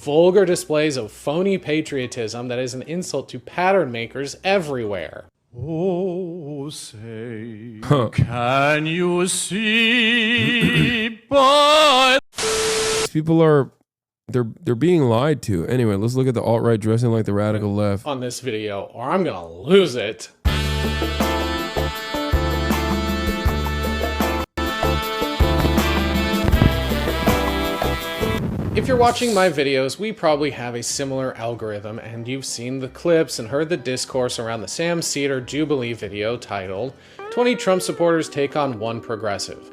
vulgar displays of phony patriotism that is an insult to pattern makers everywhere. Oh, say, can you see by... People are, they're being lied to. Anyway, let's look at the alt-right dressing like the radical left. On this video, or I'm gonna lose it. If you're watching my videos, we probably have a similar algorithm, and you've seen the clips and heard the discourse around the Sam Seder Jubilee video titled 20 Trump supporters take on one progressive.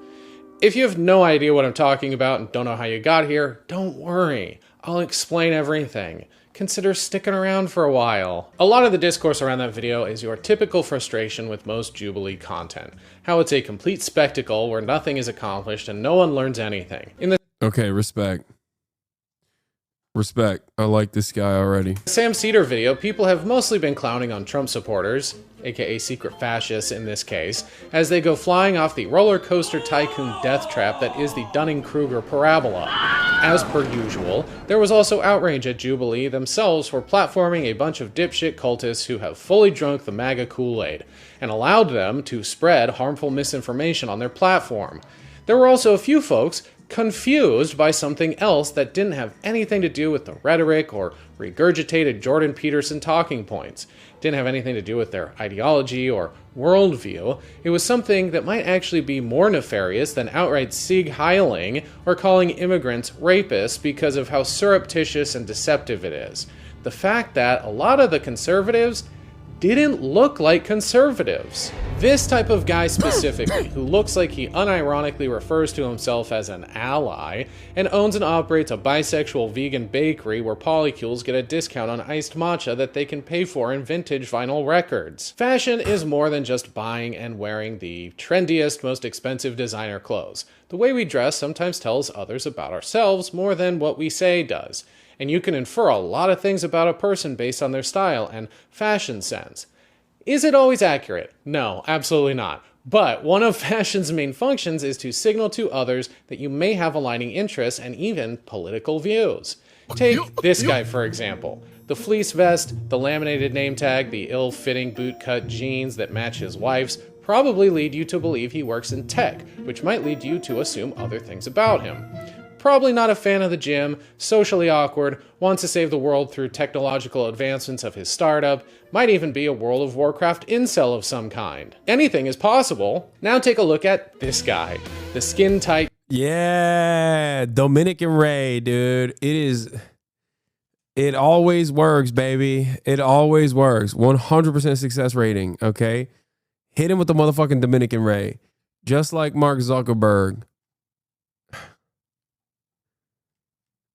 If you have no idea what I'm talking about and don't know how you got here, don't worry. I'll explain everything. Consider sticking around for a while. A lot of the discourse around that video is your typical frustration with most Jubilee content. How it's a complete spectacle where nothing is accomplished and no one learns anything. Okay, respect. Respect. I like this guy already. The Sam Seder video, people have mostly been clowning on Trump supporters, aka secret fascists in this case, as they go flying off the roller coaster tycoon death trap that is the Dunning-Kruger parabola. As per usual, there was also outrage at Jubilee themselves for platforming a bunch of dipshit cultists who have fully drunk the MAGA Kool-Aid, and allowed them to spread harmful misinformation on their platform. There were also a few folks confused by something else that didn't have anything to do with the rhetoric or regurgitated Jordan Peterson talking points. Didn't have anything to do with their ideology or worldview. It was something that might actually be more nefarious than outright Sieg Heiling or calling immigrants rapists because of how surreptitious and deceptive it is. The fact that a lot of the conservatives didn't look like conservatives. This type of guy specifically, who looks like he unironically refers to himself as an ally, and owns and operates a bisexual vegan bakery where polycules get a discount on iced matcha that they can pay for in vintage vinyl records. Fashion is more than just buying and wearing the trendiest, most expensive designer clothes. The way we dress sometimes tells others about ourselves more than what we say does. And you can infer a lot of things about a person based on their style and fashion sense. Is it always accurate? No, absolutely not. But one of fashion's main functions is to signal to others that you may have aligning interests and even political views. Take this guy, for example. The fleece vest, the laminated name tag, the ill-fitting bootcut jeans that match his wife's probably lead you to believe he works in tech, which might lead you to assume other things about him. Probably not a fan of the gym, socially awkward, wants to save the world through technological advancements of his startup, might even be a World of Warcraft incel of some kind. Anything is possible. Now take a look at this guy, the skin-tight. Yeah, Dominican Ray, dude. It always works, baby. It always works. 100% success rating, okay? Hit him with the motherfucking Dominican Ray. Just like Mark Zuckerberg.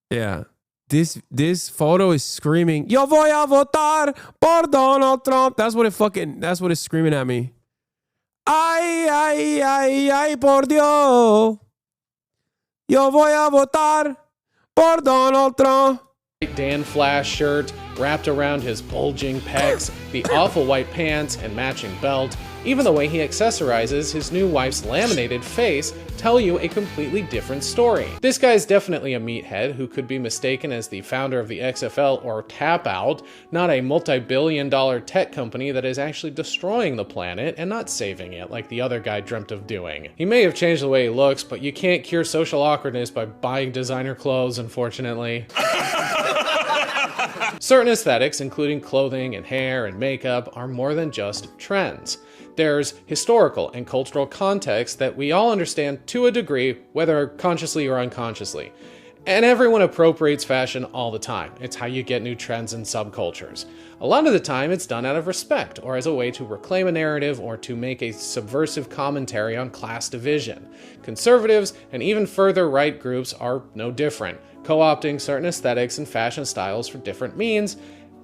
Yeah. This photo is screaming, Yo voy a votar por Donald Trump. That's what it's screaming at me. Ay, ay, ay, ay, por Dios. Yo voy a votar por Donald Trump. Dan Flash shirt wrapped around his bulging pecs, the awful white pants and matching belt, even the way he accessorizes his new wife's laminated face tell you a completely different story. This guy's definitely a meathead who could be mistaken as the founder of the XFL or Tap Out, not a multi-billion-dollar tech company that is actually destroying the planet and not saving it like the other guy dreamt of doing. He may have changed the way he looks, but you can't cure social awkwardness by buying designer clothes, unfortunately. Certain aesthetics, including clothing and hair and makeup, are more than just trends. There's historical and cultural context that we all understand to a degree, whether consciously or unconsciously. And everyone appropriates fashion all the time. It's how you get new trends and subcultures. A lot of the time it's done out of respect or as a way to reclaim a narrative or to make a subversive commentary on class division. Conservatives and even further right groups are no different, co-opting certain aesthetics and fashion styles for different means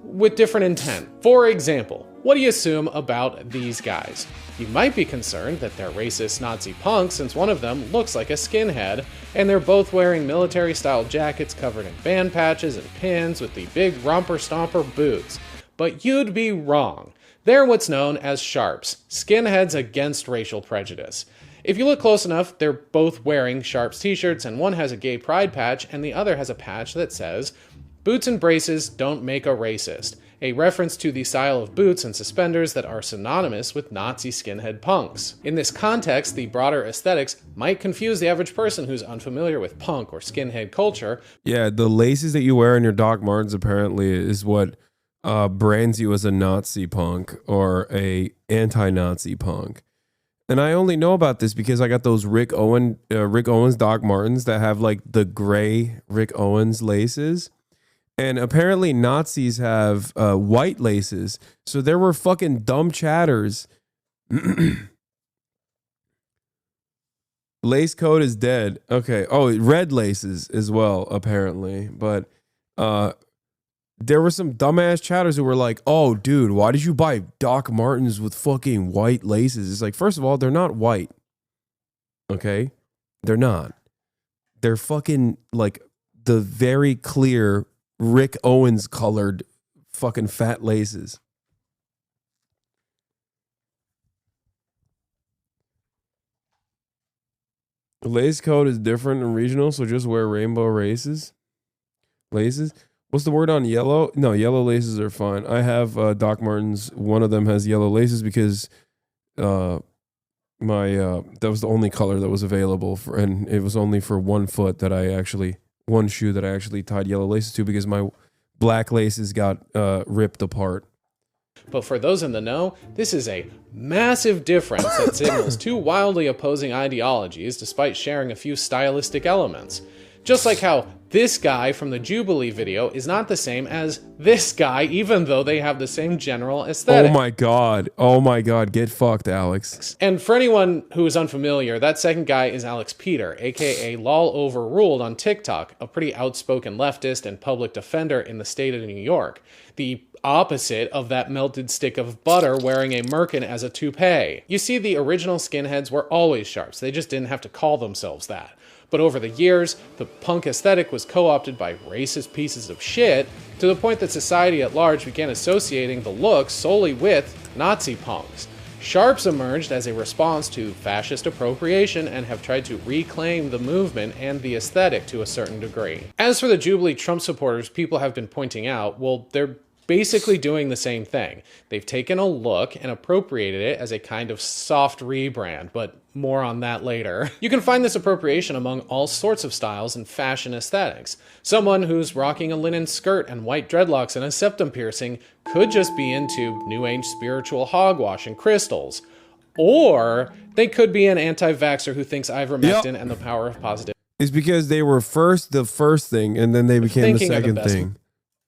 with different intent. For example, what do you assume about these guys? You might be concerned that they're racist Nazi punks since one of them looks like a skinhead, and they're both wearing military-style jackets covered in band patches and pins with the big romper stomper boots. But you'd be wrong. They're what's known as sharps, skinheads against racial prejudice. If you look close enough, they're both wearing Sharps t-shirts, and one has a gay pride patch and the other has a patch that says, Boots and braces don't make a racist, a reference to the style of boots and suspenders that are synonymous with Nazi skinhead punks. In this context, the broader aesthetics might confuse the average person who's unfamiliar with punk or skinhead culture. Yeah, the laces that you wear in your Doc Martens apparently is what brands you as a Nazi punk or a anti-Nazi punk. And I only know about this because I got those Rick Owens Doc Martens that have like the gray Rick Owens laces. And apparently Nazis have white laces. So there were fucking dumb chatters. Lace code is dead. Okay. Oh, red laces as well, apparently. But there were some dumbass chatters who were like, oh, dude, why did you buy Doc Martens with fucking white laces? It's like, first of all, they're not white. Okay? They're not. They're fucking like the very clear Rick Owens colored fucking fat laces. The lace code is different and regional, so just wear rainbow laces. What's the word on yellow? No, yellow laces are fine. I have Doc Martens. One of them has yellow laces because that was the only color that was available for, and it was only for one shoe that I actually tied yellow laces to because my black laces got ripped apart. But for those in the know, this is a massive difference that signals two wildly opposing ideologies despite sharing a few stylistic elements. Just like how this guy from the Jubilee video is not the same as this guy, even though they have the same general aesthetic. Oh my god, get fucked, Alex. And for anyone who is unfamiliar, that second guy is Alex Peter, aka Lol Overruled on TikTok, a pretty outspoken leftist and public defender in the state of New York. The opposite of that melted stick of butter wearing a merkin as a toupee. You see, the original skinheads were always sharps, they just didn't have to call themselves that. But over the years, the punk aesthetic was co-opted by racist pieces of shit to the point that society at large began associating the look solely with Nazi punks. Sharps emerged as a response to fascist appropriation and have tried to reclaim the movement and the aesthetic to a certain degree. As for the Jubilee Trump supporters, people have been pointing out, well, they're basically doing the same thing. They've taken a look and appropriated it as a kind of soft rebrand, but more on that later. You can find this appropriation among all sorts of styles and fashion aesthetics. Someone who's rocking a linen skirt and white dreadlocks and a septum piercing could just be into New Age spiritual hogwash and crystals. Or they could be an anti-vaxxer who thinks ivermectin and the power of positive. It's because they were the first thing, and then they became the second thing.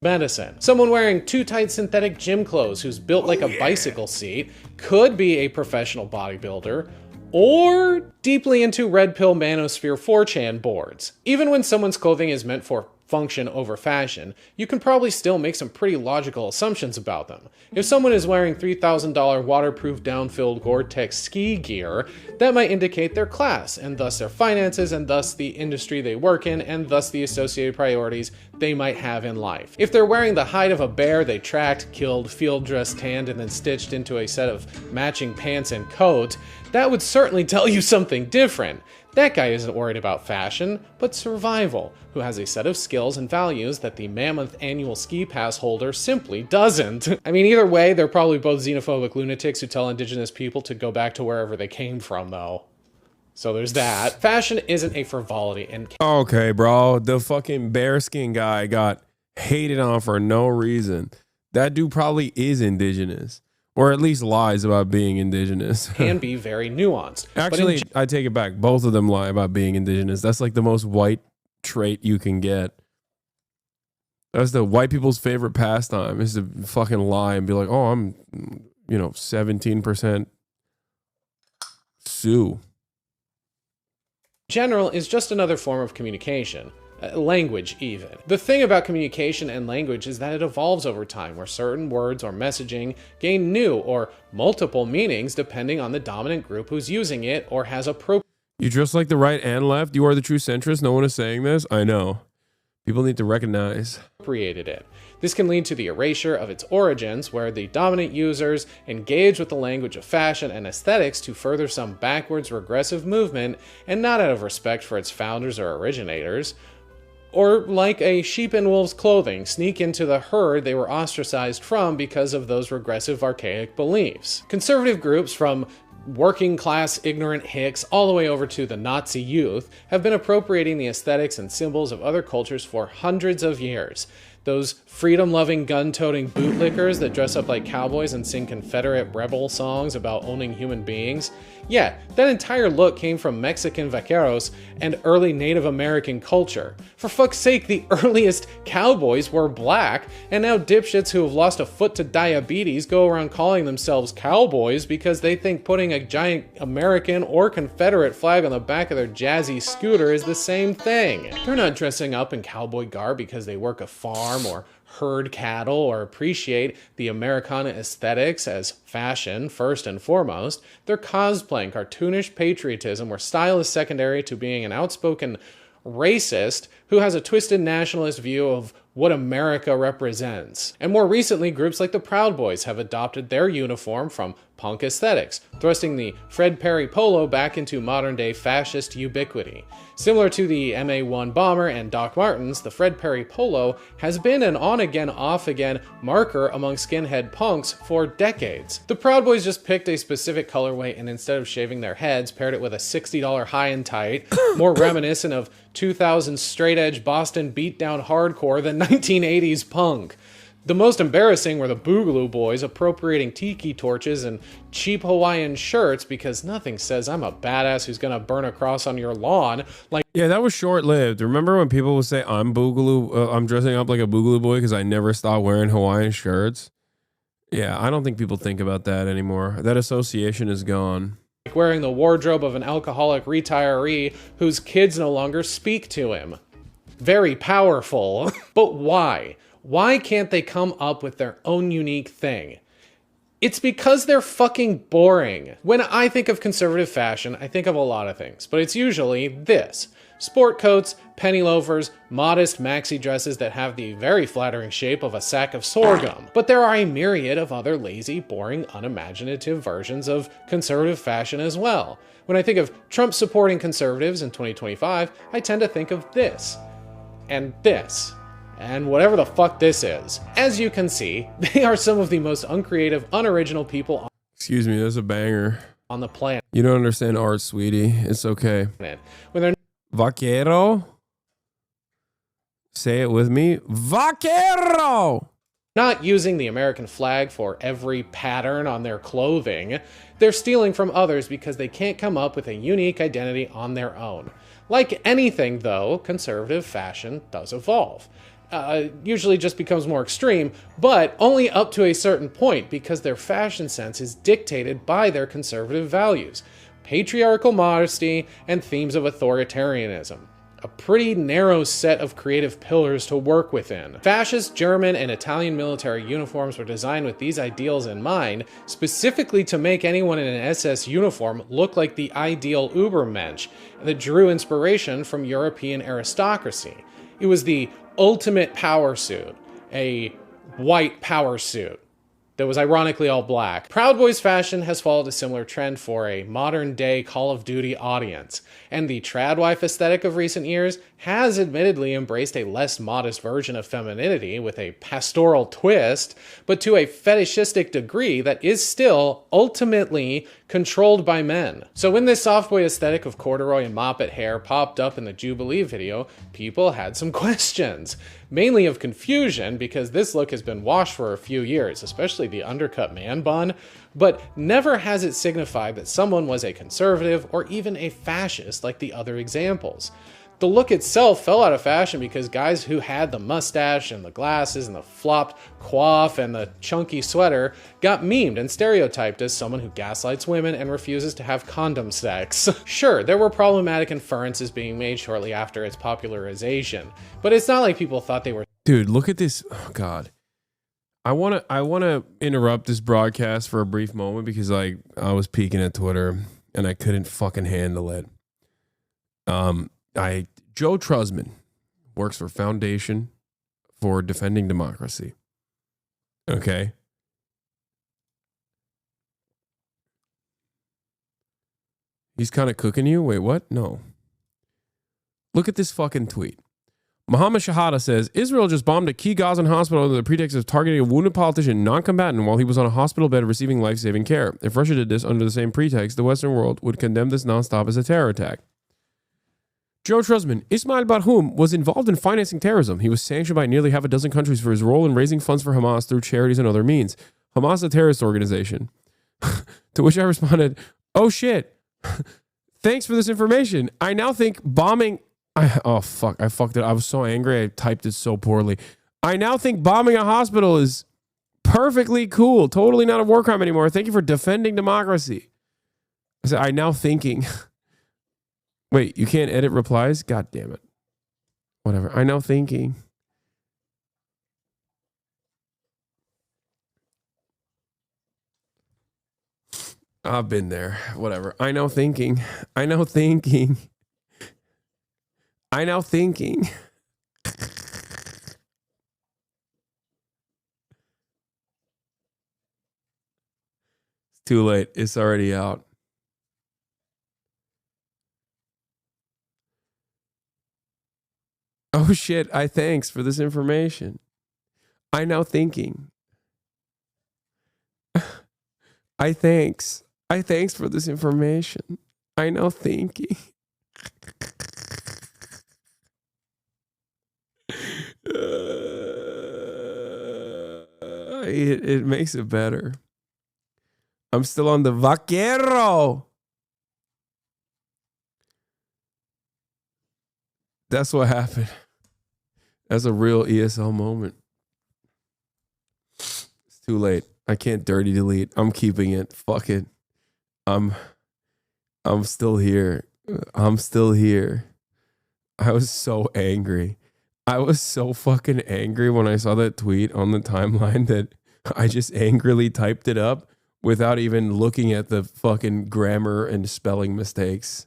Medicine. Someone wearing too tight synthetic gym clothes who's built like a bicycle seat could be a professional bodybuilder, or deeply into red pill manosphere 4chan boards. Even when someone's clothing is meant for function over fashion, you can probably still make some pretty logical assumptions about them. If someone is wearing $3,000 waterproof down-filled Gore-Tex ski gear, that might indicate their class, and thus their finances, and thus the industry they work in, and thus the associated priorities they might have in life. If they're wearing the hide of a bear they tracked, killed, field dressed, tanned, and then stitched into a set of matching pants and coat, that would certainly tell you something different. That guy isn't worried about fashion, but survival, who has a set of skills and values that the mammoth annual ski pass holder simply doesn't. I mean, either way, they're probably both xenophobic lunatics who tell indigenous people to go back to wherever they came from, though. So there's that. Fashion isn't a frivolity and... Okay, bro. The fucking bearskin guy got hated on for no reason. That dude probably is indigenous. Or at least lies about being indigenous. can be very nuanced. Actually, I take it back. Both of them lie about being indigenous. That's like the most white trait you can get. That's the white people's favorite pastime, is to fucking lie and be like, oh, I'm, 17% Sioux. General is just another form of communication. Language, even. The thing about communication and language is that it evolves over time, where certain words or messaging gain new or multiple meanings depending on the dominant group who's using it or has appropriated. You dress like the right and left? You are the true centrist? No one is saying this? I know. People need to recognize. It. This can lead to the erasure of its origins, where the dominant users engage with the language of fashion and aesthetics to further some backwards regressive movement, and not out of respect for its founders or originators. Or like a sheep in wolf's clothing, sneak into the herd they were ostracized from because of those regressive archaic beliefs. Conservative groups from working class ignorant hicks all the way over to the Nazi youth have been appropriating the aesthetics and symbols of other cultures for hundreds of years. Those freedom-loving, gun-toting bootlickers that dress up like cowboys and sing Confederate rebel songs about owning human beings. Yeah, that entire look came from Mexican vaqueros and early Native American culture. For fuck's sake, the earliest cowboys were black, and now dipshits who have lost a foot to diabetes go around calling themselves cowboys because they think putting a giant American or Confederate flag on the back of their jazzy scooter is the same thing. They're not dressing up in cowboy garb because they work a farm or herd cattle or appreciate the Americana aesthetics as fashion first and foremost. They're cosplaying cartoonish patriotism where style is secondary to being an outspoken racist who has a twisted nationalist view of what America represents. And more recently, groups like the Proud Boys have adopted their uniform from punk aesthetics, thrusting the Fred Perry polo back into modern-day fascist ubiquity. Similar to the MA-1 bomber and Doc Martens, the Fred Perry polo has been an on-again, off-again marker among skinhead punks for decades. The Proud Boys just picked a specific colorway and instead of shaving their heads, paired it with a $60 high and tight, more reminiscent of 2000 straight-edge Boston beatdown hardcore than 1980s punk. The most embarrassing were the Boogaloo Boys appropriating tiki torches and cheap Hawaiian shirts because nothing says I'm a badass who's gonna burn a cross on your lawn like. Yeah, that was short-lived. Remember when people would say, I'm dressing up like a Boogaloo Boy because I never stopped wearing Hawaiian shirts? Yeah, I don't think people think about that anymore. That association is gone. Like wearing the wardrobe of an alcoholic retiree whose kids no longer speak to him. Very powerful. But why? Why can't they come up with their own unique thing? It's because they're fucking boring. When I think of conservative fashion, I think of a lot of things, but it's usually this. Sport coats, penny loafers, modest maxi dresses that have the very flattering shape of a sack of sorghum. But there are a myriad of other lazy, boring, unimaginative versions of conservative fashion as well. When I think of Trump supporting conservatives in 2025, I tend to think of this. And this. And whatever the fuck this is. As you can see, they are some of the most uncreative, unoriginal people Excuse me, that's a banger. on the planet. You don't understand art, sweetie. It's okay. When they're Vaquero? Say it with me. Vaquero! not using the American flag for every pattern on their clothing, they're stealing from others because they can't come up with a unique identity on their own. Like anything, though, conservative fashion does evolve. Usually just becomes more extreme, but only up to a certain point because their fashion sense is dictated by their conservative values, patriarchal modesty, and themes of authoritarianism. A pretty narrow set of creative pillars to work within. Fascist German and Italian military uniforms were designed with these ideals in mind, specifically to make anyone in an SS uniform look like the ideal Übermensch that drew inspiration from European aristocracy. It was the ultimate power suit, a white power suit that was ironically all black. Proud Boys fashion has followed a similar trend for a modern-day Call of Duty audience, and the tradwife aesthetic of recent years has admittedly embraced a less modest version of femininity with a pastoral twist, but to a fetishistic degree that is still ultimately controlled by men. So when this softboy aesthetic of corduroy and moppet hair popped up in the Jubilee video, people had some questions. Mainly of confusion because this look has been washed for a few years, especially the undercut man bun, but never has it signified that someone was a conservative or even a fascist like the other examples. The look itself fell out of fashion because guys who had the mustache and the glasses and the flopped coif and the chunky sweater got memed and stereotyped as someone who gaslights women and refuses to have condom sex. Sure, there were problematic inferences being made shortly after its popularization, but it's not like people thought they were. Dude, look at this. Oh, God. I wanna interrupt this broadcast for a brief moment because I was peeking at Twitter and I couldn't fucking handle it. Joe Trusman works for Foundation for Defending Democracy. Okay. He's kind of cooking you? Wait, what? No. Look at this fucking tweet. Muhammad Shahada says, Israel just bombed a key Gazan hospital under the pretext of targeting a wounded politician, non-combatant, while he was on a hospital bed receiving life-saving care. If Russia did this under the same pretext, the Western world would condemn this nonstop as a terror attack. Joe Trusman, Ismail Barhoum was involved in financing terrorism. He was sanctioned by nearly half a dozen countries for his role in raising funds for Hamas through charities and other means. Hamas is a terrorist organization. To which I responded, oh shit, thanks for this information. I now think bombing... oh, fuck. I fucked it. I was so angry. I typed it so poorly. I now think bombing a hospital is perfectly cool. Totally not a war crime anymore. Thank you for defending democracy. I said, I now thinking. Wait, you can't edit replies? God damn it. Whatever. I now thinking. I've been there. Whatever. I know thinking. I know thinking. I now thinking. It's too late. It's already out. Oh shit, I thanks for this information. I now thinking. I thanks for this information. I now thinking. It makes it better. I'm still on the vaquero. That's what happened. That's a real ESL moment. It's too late. I can't dirty delete. I'm keeping it. Fuck it. I'm still here. I'm still here. I was so angry. I was so fucking angry when I saw that tweet on the timeline that I just angrily typed it up without even looking at the fucking grammar and spelling mistakes.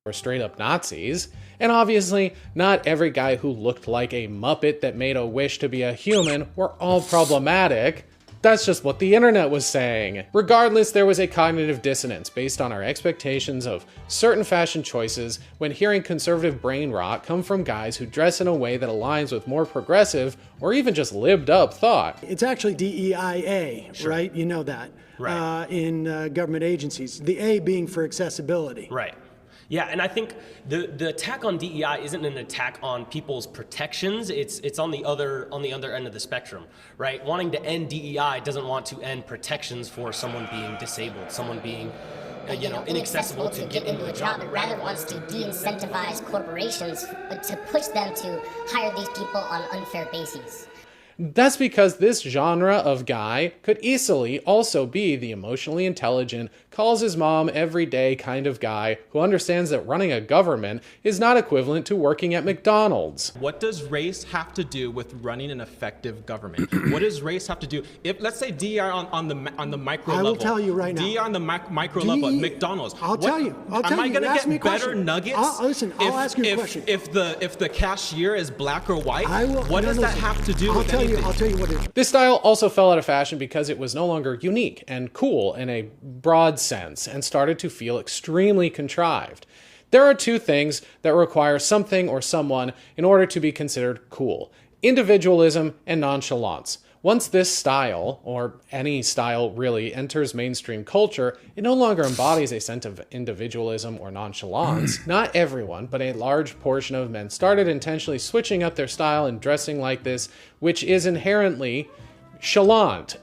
Were straight up Nazis, and obviously not every guy who looked like a Muppet that made a wish to be a human were all problematic. That's just what the internet was saying. Regardless, there was a cognitive dissonance based on our expectations of certain fashion choices when hearing conservative brain rot come from guys who dress in a way that aligns with more progressive or even just lived up thought. It's actually DEIA, sure. Right? You know that. Right. In government agencies. The A being for accessibility. Right. Yeah, and I think the attack on DEI isn't an attack on people's protections. It's on the other end of the spectrum, right? Wanting to end DEI doesn't want to end protections for someone being disabled, someone being inaccessible to get into a job. It rather wants to de-incentivize corporations to push them to hire these people on unfair bases. That's because this genre of guy could easily also be the emotionally intelligent, calls his mom every day kind of guy who understands that running a government is not equivalent to working at McDonald's. What does race have to do with running an effective government? What does race have to do? If let's say DEI on the micro level. I will tell you right now. DEI on the micro level at McDonald's. I'll tell you. Am I going to get better nuggets? I'll ask you a question. If the cashier is black or white, what does that have to do with anything? I'll tell you what it is. This style also fell out of fashion because it was no longer unique and cool in a broad sense and started to feel extremely contrived. There are two things that require something or someone in order to be considered cool: individualism and nonchalance. Once this style, or any style really, enters mainstream culture, it no longer embodies a sense of individualism or nonchalance. Not everyone, but a large portion of men started intentionally switching up their style and dressing like this, which is inherently chalant.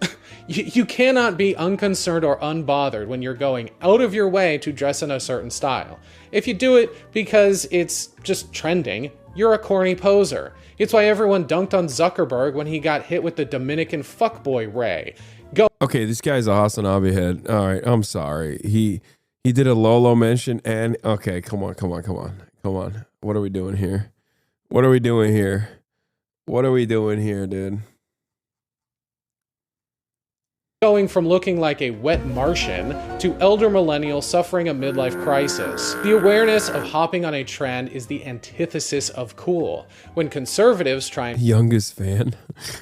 You cannot be unconcerned or unbothered when you're going out of your way to dress in a certain style. If you do it because it's just trending, you're a corny poser. It's why everyone dunked on Zuckerberg when he got hit with the Dominican fuckboy ray. Okay, this guy's a Hasanabi head. All right, I'm sorry. He did a Lolo mention and okay, come on. What are we doing here? What are we doing here, dude? Going from looking like a wet Martian to elder millennial suffering a midlife crisis. The awareness of hopping on a trend is the antithesis of cool. When conservatives try and Youngest fan.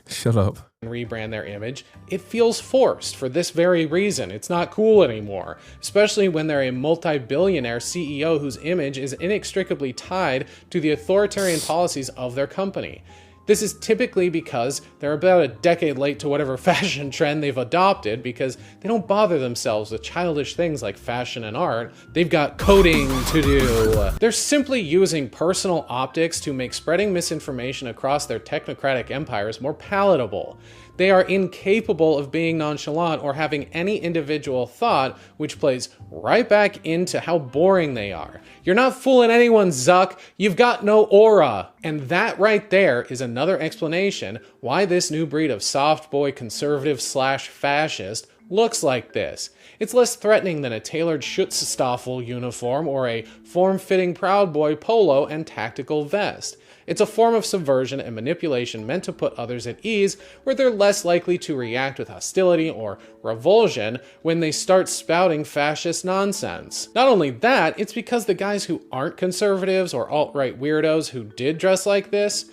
Shut up. rebrand their image, it feels forced for this very reason. It's not cool anymore, especially when they're a multi-billionaire CEO whose image is inextricably tied to the authoritarian policies of their company. This is typically because they're about a decade late to whatever fashion trend they've adopted because they don't bother themselves with childish things like fashion and art. They've got coding to do. They're simply using personal optics to make spreading misinformation across their technocratic empires more palatable. They are incapable of being nonchalant or having any individual thought, which plays right back into how boring they are. You're not fooling anyone, Zuck. You've got no aura. And that right there is another explanation why this new breed of soft boy conservative slash fascist looks like this. It's less threatening than a tailored Schutzstaffel uniform or a form-fitting Proud Boy polo and tactical vest. It's a form of subversion and manipulation meant to put others at ease, where they're less likely to react with hostility or revulsion when they start spouting fascist nonsense. Not only that, it's because the guys who aren't conservatives or alt-right weirdos who did dress like this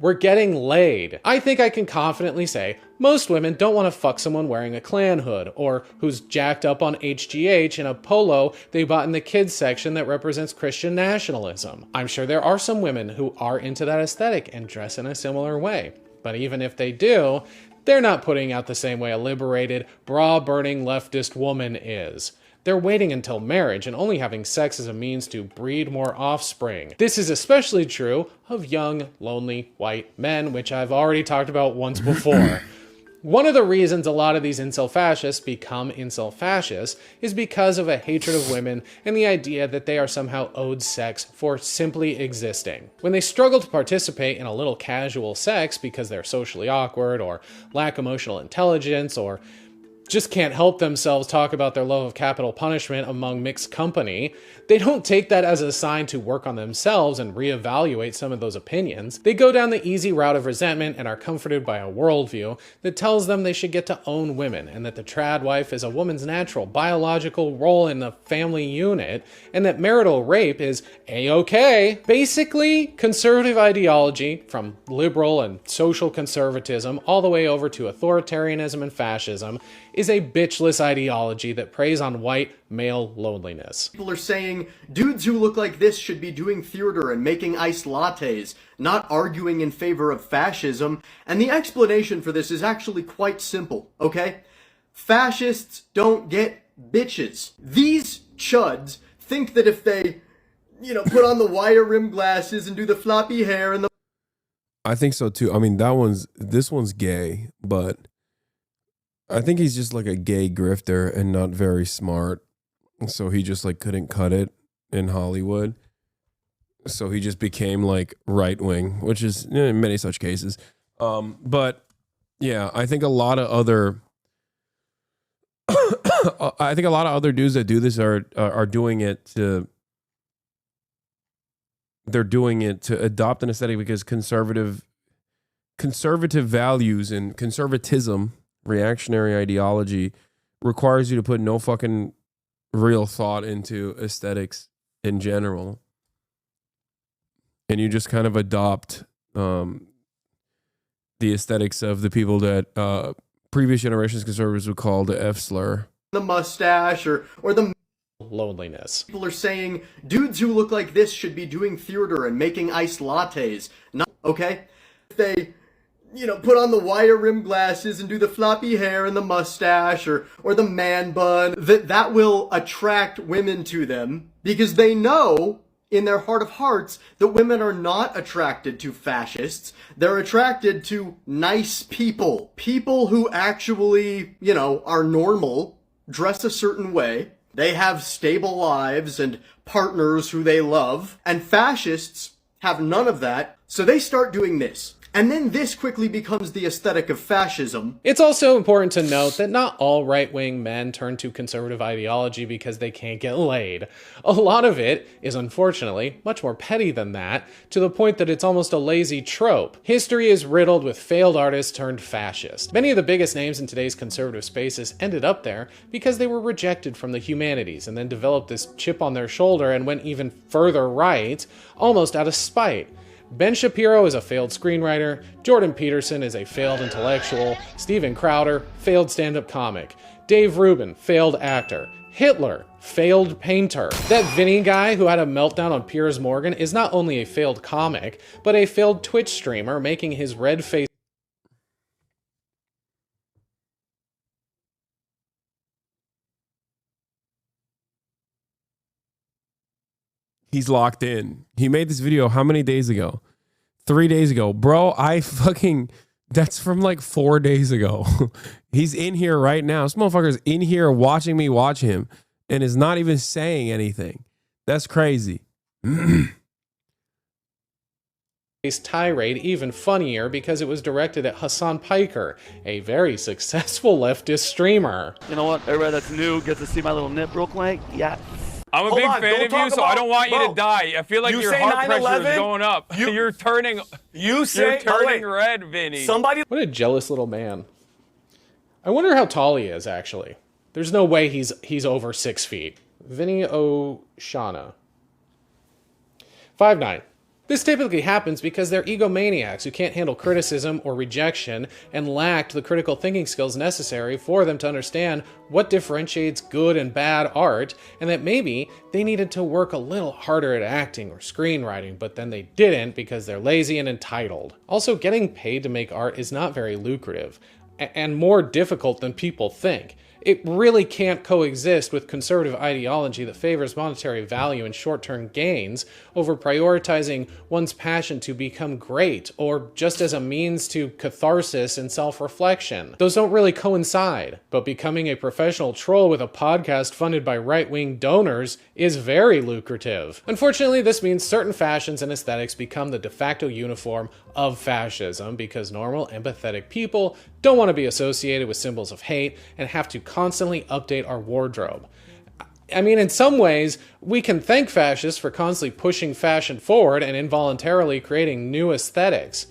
were getting laid. I think I can confidently say most women don't want to fuck someone wearing a Klan hood or who's jacked up on HGH in a polo they bought in the kids section that represents Christian nationalism. I'm sure there are some women who are into that aesthetic and dress in a similar way. But even if they do, they're not putting out the same way a liberated, bra-burning leftist woman is. They're waiting until marriage and only having sex as a means to breed more offspring. This is especially true of young, lonely, white men, which I've already talked about once before. One of the reasons a lot of these incel fascists become incel fascists is because of a hatred of women and the idea that they are somehow owed sex for simply existing. When they struggle to participate in a little casual sex because they're socially awkward or lack emotional intelligence or just can't help themselves talk about their love of capital punishment among mixed company, they don't take that as a sign to work on themselves and reevaluate some of those opinions. They go down the easy route of resentment and are comforted by a worldview that tells them they should get to own women and that the trad wife is a woman's natural biological role in the family unit and that marital rape is a-okay. Basically, conservative ideology, from liberal and social conservatism all the way over to authoritarianism and fascism, is a bitchless ideology that preys on white male loneliness. People are saying dudes who look like this should be doing theater and making iced lattes, not arguing in favor of fascism, and the explanation for this is actually quite simple, okay? Fascists don't get bitches. These chuds think that if they, put on the wire rim glasses and do the floppy hair and the... I think so too. I mean, this one's gay, but I think he's just like a gay grifter and not very smart. So he just like couldn't cut it in Hollywood. So he just became like right wing, which is in many such cases. But yeah, I think a lot of other dudes that do this are doing it to adopt an aesthetic because conservative values and conservatism, reactionary ideology, requires you to put no fucking real thought into aesthetics in general. And you just kind of adopt the aesthetics of the people that previous generations conservatives would call the F slur. The mustache or the loneliness. People are saying dudes who look like this should be doing theater and making iced lattes, not okay? If they put on the wire rim glasses and do the floppy hair and the mustache or the man bun, that will attract women to them because they know in their heart of hearts that women are not attracted to fascists. They're attracted to nice people. People who actually, are normal, dress a certain way. They have stable lives and partners who they love. And fascists have none of that. So they start doing this. And then this quickly becomes the aesthetic of fascism. It's also important to note that not all right-wing men turn to conservative ideology because they can't get laid. A lot of it is, unfortunately, much more petty than that, to the point that it's almost a lazy trope. History is riddled with failed artists turned fascist. Many of the biggest names in today's conservative spaces ended up there because they were rejected from the humanities and then developed this chip on their shoulder and went even further right, almost out of spite. Ben Shapiro is a failed screenwriter, Jordan Peterson is a failed intellectual, Steven Crowder, failed stand-up comic, Dave Rubin, failed actor, Hitler, failed painter. That Vinny guy who had a meltdown on Piers Morgan is not only a failed comic, but a failed Twitch streamer making his red face. He's locked in. He made this video how many days ago? 3 days ago. Bro, that's from like 4 days ago. He's in here right now. This motherfucker's in here watching me watch him and is not even saying anything. That's crazy. Tirade even funnier because it was directed at Hasan Piker, a very successful leftist streamer. You know what? Everybody that's new gets to see my little nip real quick. Yeah. I'm a big fan of you, so I don't want you to die. I feel like your heart pressure is going up. You're turning red, Vinny. What a jealous little man. I wonder how tall he is, actually. There's no way he's over 6 feet. Vinny O'Shana. 5'9". This typically happens because they're egomaniacs who can't handle criticism or rejection and lacked the critical thinking skills necessary for them to understand what differentiates good and bad art, and that maybe they needed to work a little harder at acting or screenwriting, but then they didn't because they're lazy and entitled. Also, getting paid to make art is not very lucrative, and more difficult than people think. It really can't coexist with conservative ideology that favors monetary value and short-term gains over prioritizing one's passion to become great, or just as a means to catharsis and self-reflection. Those don't really coincide, but becoming a professional troll with a podcast funded by right-wing donors is very lucrative. Unfortunately, this means certain fashions and aesthetics become the de facto uniform of fascism because normal, empathetic people don't want to be associated with symbols of hate and have to constantly update our wardrobe. I mean, in some ways, we can thank fascists for constantly pushing fashion forward and involuntarily creating new aesthetics.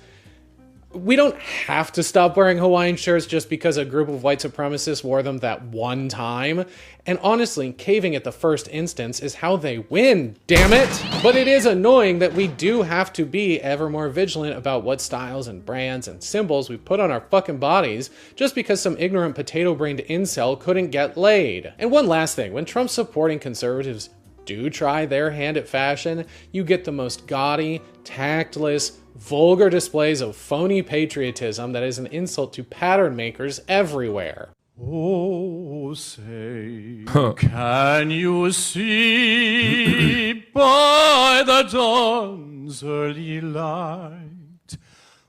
We don't have to stop wearing Hawaiian shirts just because a group of white supremacists wore them that one time. And honestly, caving at the first instance is how they win, damn it! But it is annoying that we do have to be ever more vigilant about what styles and brands and symbols we put on our fucking bodies just because some ignorant potato-brained incel couldn't get laid. And one last thing, when Trump supporting conservatives do try their hand at fashion, you get the most gaudy, tactless, vulgar displays of phony patriotism that is an insult to pattern makers everywhere. Oh, say, can you see by the dawn's early light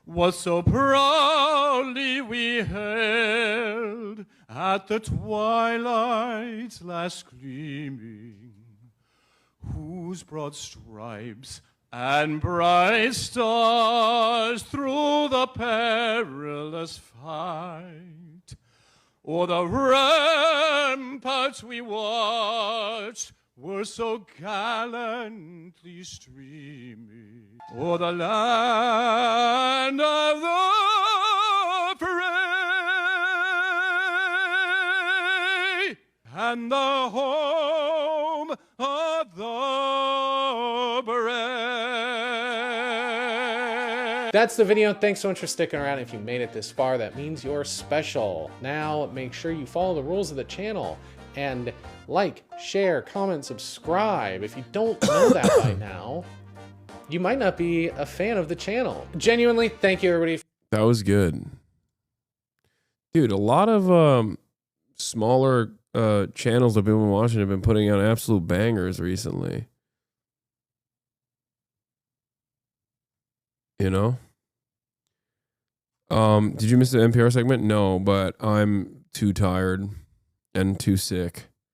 what so proudly we held at the twilight's last gleaming, whose broad stripes and bright stars through the perilous fight, o'er the ramparts we watched were so gallantly streaming, o'er the land of the free and the home of the brave. That's the video. Thanks so much for sticking around. If you made it this far, that means you're special. Now, make sure you follow the rules of the channel and like, share, comment, subscribe. If you don't know that by now, you might not be a fan of the channel. Genuinely, thank you, everybody. That was good. Dude, a lot of smaller channels I've been watching have been putting out absolute bangers recently. You know? Did you miss the NPR segment? No, but I'm too tired and too sick.